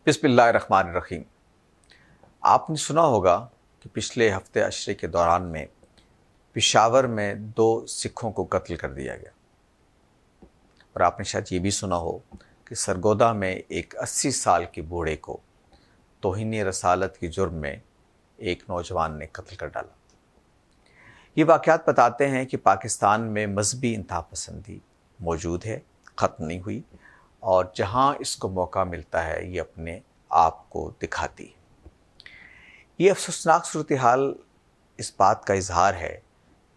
बिस्मिल्लाहिर्रहमानिर्रहीम। आपने सुना होगा कि पिछले हफ्ते अशरे के दौरान में पेशावर में 2 सिखों को कत्ल कर दिया गया, और आपने शायद ये भी सुना हो कि सरगोदा में एक 80 साल के बूढ़े को तौहीन रसालत के जुर्म में एक नौजवान ने कत्ल कर डाला। ये वाक़यात बताते हैं कि पाकिस्तान में मजहबी इंतहापसंदी मौजूद है, ख़त्म नहीं हुई, और जहाँ इसको मौका मिलता है ये अपने आप को दिखाती है। ये अफसोसनाक सूरत हाल इस बात का इजहार है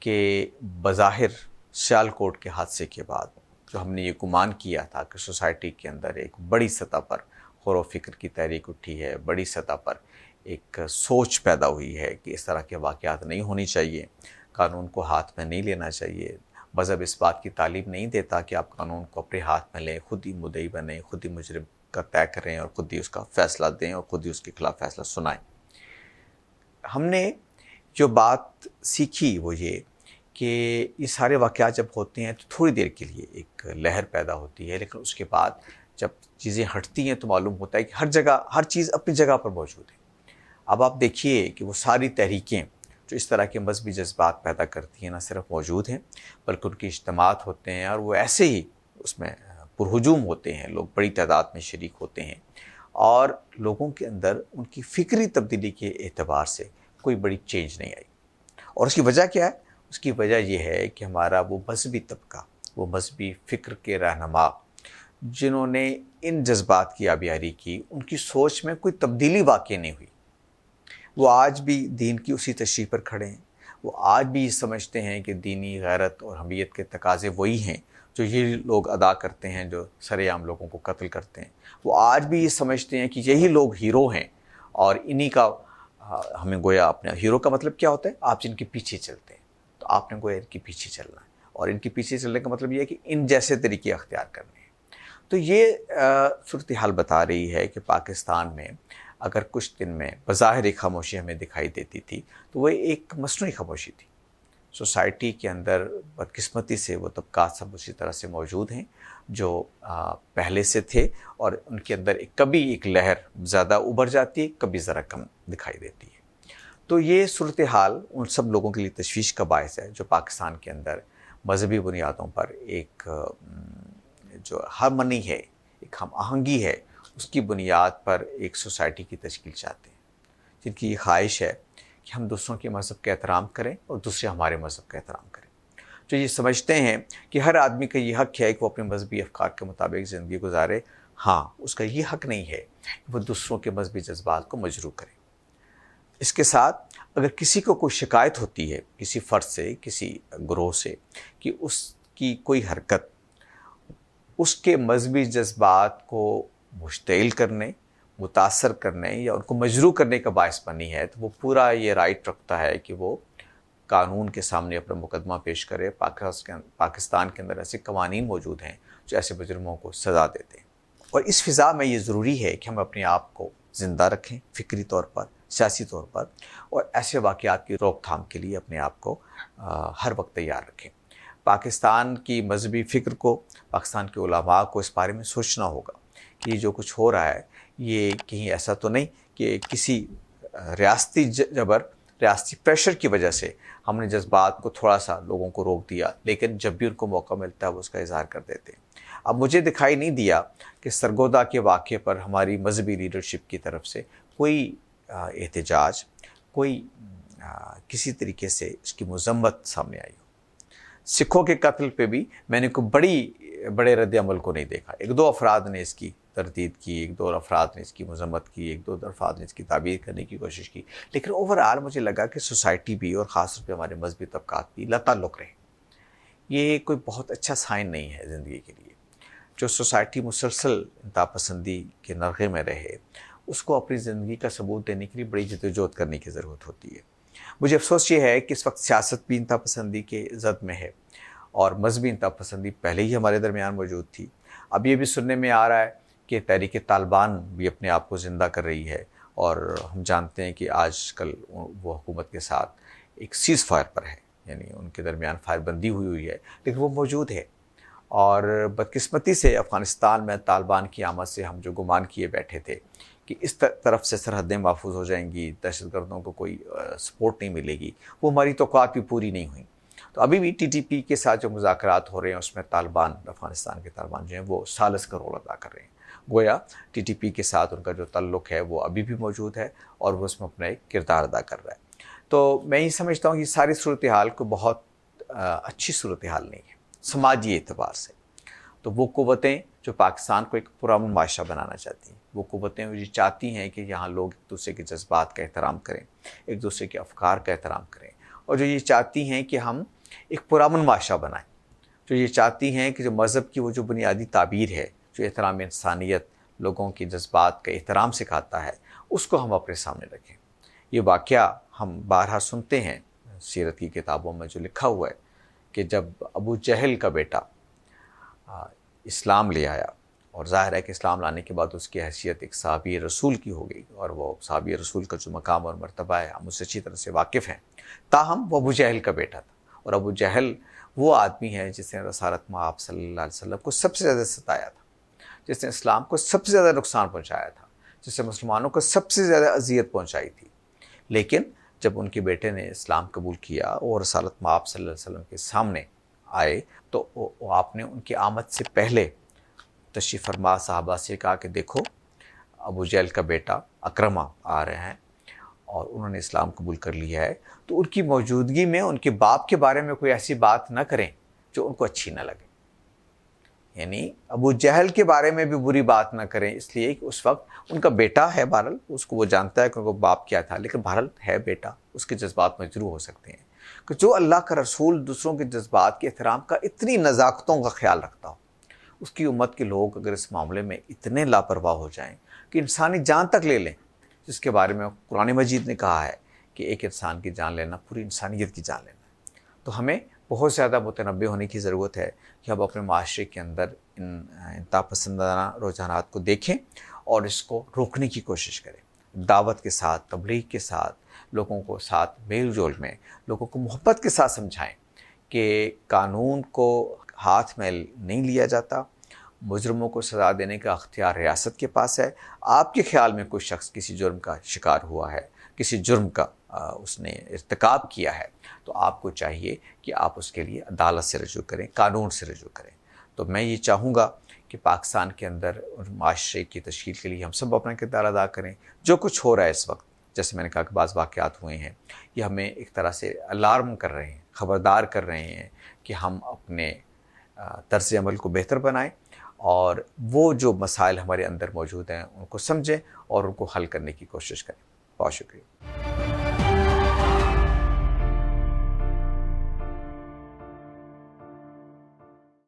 कि बज़ाहिर सियालकोट के हादसे के बाद जो हमने ये गुमान किया था कि सोसाइटी के अंदर एक बड़ी सतह पर गौर व फिक्र की तहरीक उठी है, बड़ी सतह पर एक सोच पैदा हुई है कि इस तरह के वाक़यात नहीं होनी चाहिए, कानून को हाथ में नहीं लेना चाहिए। मज़हब इस बात की तालीम नहीं देता कि आप कानून को अपने हाथ में लें, खुद ही मुद्दई बनें, खुद ही मुजरिम का तय करें और खुद ही उसका फ़ैसला दें और खुद ही उसके खिलाफ फ़ैसला सुनाएं। हमने जो बात सीखी वो ये कि ये सारे वाक़यात जब होते हैं तो थोड़ी देर के लिए एक लहर पैदा होती है, लेकिन उसके बाद जब चीज़ें हटती हैं तो मालूम होता है कि हर जगह हर चीज़ अपनी जगह पर मौजूद है। अब आप देखिए कि वो सारी तहरीकें जो इस तरह के मजहबी जज्बात पैदा करती हैं, न सिर्फ मौजूद हैं बल्कि उनके इज्तिमात होते हैं और वो ऐसे ही उसमें पुरहुजूम होते हैं, लोग बड़ी तादाद में शरीक होते हैं और लोगों के अंदर उनकी फ़िक्री तब्दीली के एतबार से कोई बड़ी चेंज नहीं आई। और उसकी वजह क्या है? उसकी वजह यह है कि हमारा वो मजहबी तबका, वो मजहबी फ़िक्र के रहनुमा जिन्होंने इन जज्बात की आबियारी की, उनकी सोच में कोई तब्दीली वाक़ई नहीं हुई। वो आज भी दीन की उसी तशरीह पर खड़े हैं। वो आज भी समझते हैं कि दीनी गैरत और हमीयत के तकाज़े वही हैं जो ये लोग अदा करते हैं जो सरेआम लोगों को कत्ल करते हैं। वो आज भी ये समझते हैं कि यही लोग हीरो हैं और इन्हीं का हमें गोया अपने हीरो का मतलब क्या होता है? आप जिनके पीछे चलते हैं, तो आपने गोया इनके पीछे चलना है, और इनके पीछे चलने का मतलब ये है कि इन जैसे तरीके अख्तियार करने हैं। तो ये सूरत हाल बता रही है कि पाकिस्तान में अगर कुछ दिन में बज़ाहिर एक खामोशी हमें दिखाई देती थी तो वो एक मसनूई खामोशी थी। सोसाइटी के अंदर बदकिस्मती से वो तबकात सब उसी तरह से मौजूद हैं जो पहले से थे, और उनके अंदर कभी एक लहर ज़्यादा उभर जाती है, कभी ज़रा कम दिखाई देती है। तो ये सूरत हाल उन सब लोगों के लिए तशवीश का बायस है जो पाकिस्तान के अंदर मजहबी बुनियादों पर एक जो हार्मनी है, एक हम आहंगी है, उसकी बुनियाद पर एक सोसाइटी की तश्कील चाहते हैं, जिनकी ये ख्वाहिश है कि हम दूसरों के मज़हब का एहतराम करें और दूसरे हमारे मज़हब का एहतराम करें। जो ये समझते हैं कि हर आदमी का ये हक़ है कि वो अपने मजहबी अफ़कार के मुताबिक ज़िंदगी गुजारे। हाँ, उसका ये हक़ नहीं है कि वो दूसरों के मजहबी जज्बात को मजरूह करे। इसके साथ अगर किसी को कोई शिकायत होती है किसी फ़र्द से, किसी ग्रोह से, कि उसकी कोई हरकत उसके मजहबी जज्बात को मुश्तिल करने, मुतासर करने या उनको मजरूह करने का बायस बनी है, तो वो पूरा ये राइट रखता है कि वो कानून के सामने अपना मुकदमा पेश करे। पाकिस्तान के अंदर ऐसे कवानीन मौजूद हैं जो ऐसे मुजरिमों को सज़ा देते हैं, और इस फ़िज़ा में ये ज़रूरी है कि हम अपने आप को ज़िंदा रखें फ़िक्री तौर पर, सियासी तौर पर, और ऐसे वाक़यात की रोकथाम के लिए अपने आप को हर वक्त तैयार रखें। पाकिस्तान की मजहबी फ़िक्र को, पाकिस्तान के उलमा को इस बारे में सोचना होगा कि जो कुछ हो रहा है ये कहीं ऐसा तो नहीं कि किसी रियासती जबर, रियासती प्रेशर की वजह से हमने जज्बात को थोड़ा सा लोगों को रोक दिया, लेकिन जब भी उनको मौका मिलता है वो उसका इज़हार कर देते हैं। अब मुझे दिखाई नहीं दिया कि सरगोदा के वाक़े पर हमारी मजहबी लीडरशिप की तरफ से कोई एहतजाज, कोई किसी तरीके से इसकी मज़म्मत सामने आई हो। सिखों के कत्ल पे भी मैंने कोई बड़े रद्द अमल को नहीं देखा। 1-2 अफराद ने इसकी तरदीद की, 1-2 अफराद ने इसकी मज़म्मत की, 1-2 अफराद ने इसकी ताबीर करने की कोशिश की, लेकिन ओवरऑल मुझे लगा कि सोसाइटी भी और ख़ास तौर पे हमारे मजहबी तबकात भी लताल्लुक़ रहे। ये कोई बहुत अच्छा साइन नहीं है ज़िंदगी के लिए। जो सोसाइटी मुसलसल इंतहापसंदी के नरग़े में रहे, उसको अपनी ज़िंदगी का सबूत देने के लिए बड़ी जद्दोजहद करने की ज़रूरत होती है। मुझे अफसोस ये है कि इस वक्त सियासत भी इंतहापसंदी के ज़द में है और मजहबी इंतहापसंदी पहले ही हमारे दरमियान मौजूद थी। अब ये भी सुनने में आ रहा है कि तहरीक तालिबान भी अपने आप को ज़िंदा कर रही है, और हम जानते हैं कि आजकल वो हुकूमत के साथ एक सीज़ फायर पर है, यानी उनके दरमियान फायरबंदी हुई है, लेकिन वो मौजूद है। और बदकिस्मती से अफ़गानिस्तान में तालिबान की आमद से हम जो गुमान किए बैठे थे کہ اس طرف سے سرحدیں محفوظ ہو جائیں گی، دہشت گردوں کو کوئی سپورٹ نہیں ملے گی، وہ ہماری توقعات بھی پوری نہیں ہوئیں۔ تو ابھی بھی TTP کے ساتھ جو مذاکرات ہو رہے ہیں اس میں طالبان، افغانستان کے طالبان جو ہیں وہ ثالث کا رول ادا کر رہے ہیں۔ گویا TTP کے ساتھ ان کا جو تعلق ہے وہ ابھی بھی موجود ہے اور وہ اس میں اپنا ایک کردار ادا کر رہا ہے۔ تو میں یہ سمجھتا ہوں کہ ساری صورتحال کو بہت اچھی صورتحال نہیں ہے سماجی اعتبار سے۔ تو وہ قوتیں جو پاکستان کو ایک پرامن معاشرہ بنانا چاہتی ہیں، وہ قوتیں یہ چاہتی ہیں کہ یہاں لوگ ایک دوسرے کے جذبات کا احترام کریں، ایک دوسرے کے افکار کا احترام کریں، اور جو یہ چاہتی ہیں کہ ہم ایک پرامن معاشرہ بنائیں، جو یہ چاہتی ہیں کہ جو مذہب کی وہ جو بنیادی تعبیر ہے، جو احترام انسانیت، لوگوں کے جذبات کا احترام سکھاتا ہے، اس کو ہم اپنے سامنے رکھیں۔ یہ واقعہ ہم بارہا سنتے ہیں سیرت کی کتابوں میں جو لکھا ہوا ہے کہ جب ابو جہل کا بیٹا اسلام لے آیا، اور ظاہر ہے کہ اسلام لانے کے بعد اس کی حیثیت ایک صحابی رسول کی ہو گئی، اور وہ صحابی رسول کا جو مقام اور مرتبہ ہے ہم اس سے اچھی طرح سے واقف ہیں، تاہم وہ ابو جہل کا بیٹا تھا، اور ابو جہل وہ آدمی ہے جس نے رسالت مآب صلی اللہ علیہ وسلم کو سب سے زیادہ ستایا تھا، جس نے اسلام کو سب سے زیادہ نقصان پہنچایا تھا، جس سے مسلمانوں کو سب سے زیادہ اذیت پہنچائی تھی۔ لیکن جب ان کے بیٹے نے اسلام قبول کیا اور رسالت مآب صلی اللہ علیہ وسلم کے سامنے آئے تو آپ نے ان کی آمد سے پہلے تشریف فرما صحابہ سے کہا کہ دیکھو ابو جہل کا بیٹا اکرمہ آ رہے ہیں اور انہوں نے اسلام قبول کر لیا ہے، تو ان کی موجودگی میں ان کے باپ کے بارے میں کوئی ایسی بات نہ کریں جو ان کو اچھی نہ لگے۔ یعنی ابو جہل کے بارے میں بھی بری بات نہ کریں، اس لیے کہ اس وقت ان کا بیٹا ہے، بہرحال اس کو وہ جانتا ہے کہ ان کو باپ کیا تھا، لیکن بہرحال ہے بیٹا، اس کے جذبات مجروح ہو سکتے ہیں۔ کہ جو اللہ کا رسول دوسروں کے جذبات کے احترام کا اتنی نزاکتوں کا خیال رکھتا ہو، اس کی امت کے لوگ اگر اس معاملے میں اتنے لاپرواہ ہو جائیں کہ انسانی جان تک لے لیں، جس کے بارے میں قرآن مجید نے کہا ہے کہ ایک انسان کی جان لینا پوری انسانیت کی جان لینا ہے، تو ہمیں بہت زیادہ متنبہ ہونے کی ضرورت ہے کہ ہم اپنے معاشرے کے اندر ان انتہا پسندانہ رجحانات کو دیکھیں اور اس کو روکنے کی کوشش کریں، دعوت کے ساتھ، تبلیغ کے ساتھ، لوگوں کو ساتھ میل جول میں، لوگوں کو محبت کے ساتھ سمجھائیں کہ قانون کو ہاتھ میں نہیں لیا جاتا، مجرموں کو سزا دینے کا اختیار ریاست کے پاس ہے۔ آپ کے خیال میں کوئی شخص کسی جرم کا شکار ہوا ہے، کسی جرم کا اس نے ارتکاب کیا ہے، تو آپ کو چاہیے کہ آپ اس کے لیے عدالت سے رجوع کریں، قانون سے رجوع کریں۔ تو میں یہ چاہوں گا کہ پاکستان کے اندر معاشرے کی تشکیل کے لیے ہم سب اپنا کردار ادا کریں۔ جو کچھ ہو رہا ہے اس وقت، جیسے میں نے کہا کہ بعض واقعات ہوئے ہیں، یہ ہمیں ایک طرح سے الارم کر رہے ہیں، خبردار کر رہے ہیں کہ ہم اپنے طرز عمل کو بہتر بنائیں، اور وہ جو مسائل ہمارے اندر موجود ہیں ان کو سمجھیں اور ان کو حل کرنے کی کوشش کریں۔ بہت شکریہ۔